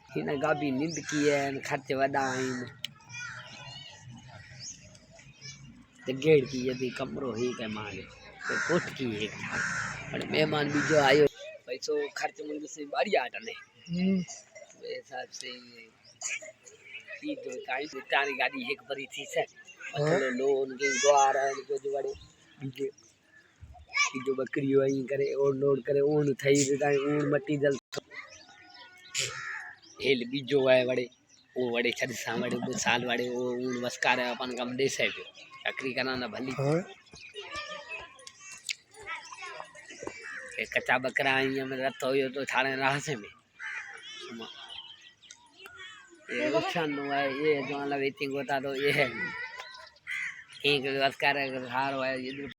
हिन गाबी नींद की है खर्च वड़ा गेड़ की यदि कमरो ही के माने तो कोट की एक था पर मेहमान भी जो आयो पैसो खर्च मुझे से बढ़िया टने हिसाब से ये जो काई तारी गाड़ी एक बड़ी थी से मतलब लोन के द्वार को जो बड़े बीजे जो बकरी वही करे और लोड करे ऊन थई देता ऊन मट्टी जल हेल बीजो है बड़े वो बड़े छद सा बड़े 2 साल बड़े वो ऊन मस्कार अपन कम दे से चक्री करना ना भली कच्चा बकरा आई में रत हो तो थाने रासे में ये नुकसान हुआ है ये जो वाला वेटिंग होता तो ये है एक मस्कार हार हुआ है